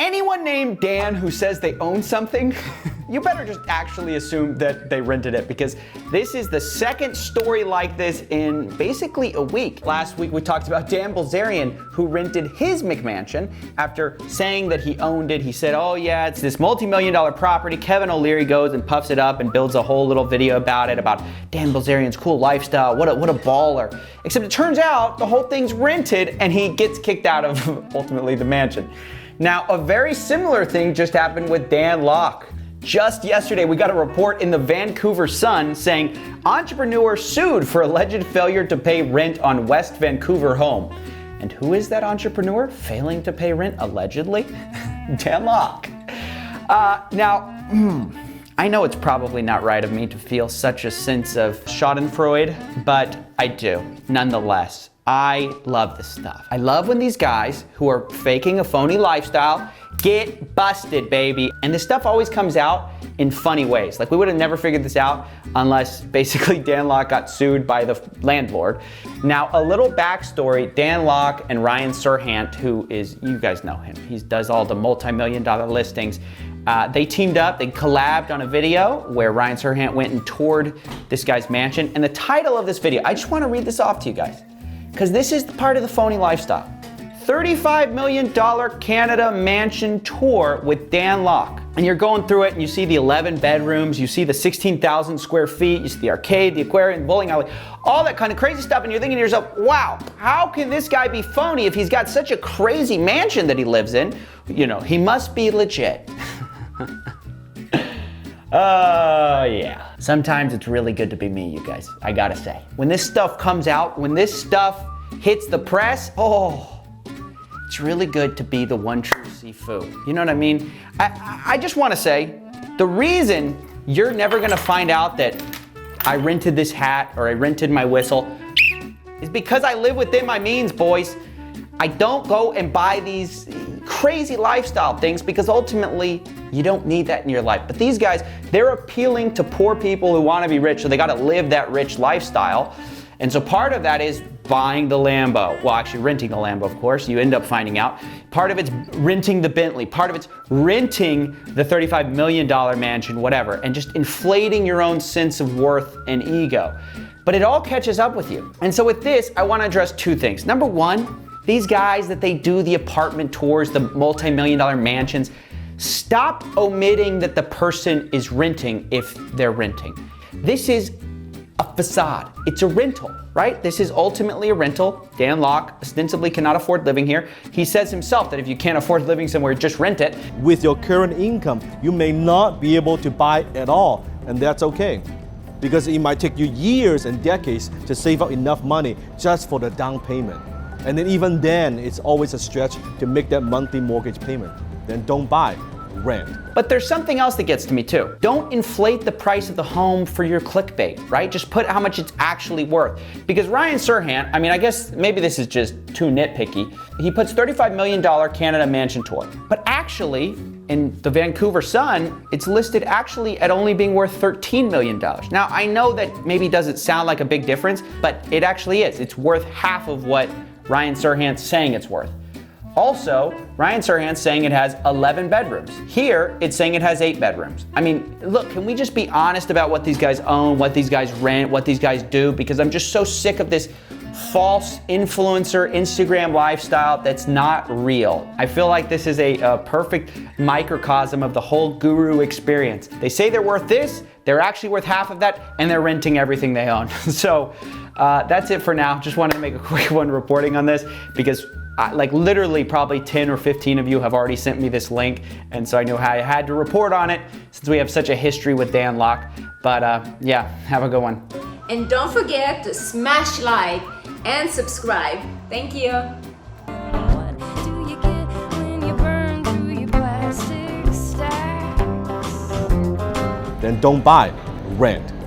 anyone named Dan who says they own something, you better just actually assume that they rented it, because this is the second story like this in basically a week. Last week we talked about Dan Bilzerian, who rented his McMansion after saying that he owned it. He said, oh yeah, it's this multi-million-dollar property. Kevin O'Leary goes and puffs it up and builds a whole little video about it, about Dan Bilzerian's cool lifestyle. What a baller. Except it turns out the whole thing's rented and he gets kicked out of ultimately the mansion. Now, a very similar thing just happened with Dan Lok. Just yesterday, we got a report in the Vancouver Sun saying entrepreneur sued for alleged failure to pay rent on West Vancouver home. And who is that entrepreneur failing to pay rent allegedly? Dan Lok. Now, I know it's probably not right of me to feel such a sense of schadenfreude, but I do, nonetheless. I love this stuff. I love when these guys who are faking a phony lifestyle get busted, baby. And this stuff always comes out in funny ways. Like, we would have never figured this out unless basically Dan Lok got sued by the landlord. Now, a little backstory, Dan Lok and Ryan Serhant, who is, you guys know him, he does all the multi-million-dollar listings. They teamed up, they collabed on a video where Ryan Serhant went and toured this guy's mansion. And the title of this video, I just want to read this off to you guys, because this is the part of the phony lifestyle. $35 million Canada mansion tour with Dan Lok. And you're going through it and you see the 11 bedrooms, you see the 16,000 square feet, you see the arcade, the aquarium, the bowling alley, all that kind of crazy stuff. And you're thinking to yourself, wow, how can this guy be phony if he's got such a crazy mansion that he lives in? You know, he must be legit. Yeah. Sometimes it's really good to be me, you guys, I gotta say. When this stuff comes out, when this stuff hits the press, it's really good to be the one true Sifu. You know what I mean? I just want to say, the reason you're never going to find out that I rented this hat or I rented my whistle is because I live within my means, boys. I don't go and buy these crazy lifestyle things because ultimately you don't need that in your life. But these guys, they're appealing to poor people who want to be rich, so they got to live that rich lifestyle. And so part of that is buying the Lambo. Well, actually renting the Lambo, of course. You end up finding out. Part of it's renting the Bentley. Part of it's renting the $35 million mansion, whatever, and just inflating your own sense of worth and ego. But it all catches up with you. And so with this, I want to address two things. Number one, these guys that they do the apartment tours, the multi-million-dollar mansions, stop omitting that the person is renting if they're renting. This is a facade. It's a rental, right? This is ultimately a rental. Dan Lok ostensibly cannot afford living here. He says himself that if you can't afford living somewhere, just rent it. With your current income, you may not be able to buy at all, and that's okay. Because it might take you years and decades to save up enough money just for the down payment. And then even then, it's always a stretch to make that monthly mortgage payment. Then don't buy, rent. But there's something else that gets to me too. Don't inflate the price of the home for your clickbait, right? Just put how much it's actually worth. Because Ryan Serhant, I mean, I guess maybe this is just too nitpicky. He puts $35 million Canada mansion tour. But actually, in the Vancouver Sun, it's listed actually at only being worth $13 million. Now, I know that maybe doesn't sound like a big difference, but it actually is. It's worth half of what Ryan Serhant's saying it's worth. Also, Ryan Serhant's saying it has 11 bedrooms. Here, it's saying it has 8 bedrooms. I mean, look, can we just be honest about what these guys own, what these guys rent, what these guys do? Because I'm just so sick of this false influencer Instagram lifestyle that's not real. I feel like this is a perfect microcosm of the whole guru experience. They say they're worth this, they're actually worth half of that, and they're renting everything they own. So that's it for now. Just wanted to make a quick one reporting on this because like literally probably 10 or 15 of you have already sent me this link, and so I knew how I had to report on it since we have such a history with Dan Lok. But yeah, have a good one. And don't forget to smash like and subscribe. Thank you. What do you get when you burn through your plastic stacks? Then don't buy, rent.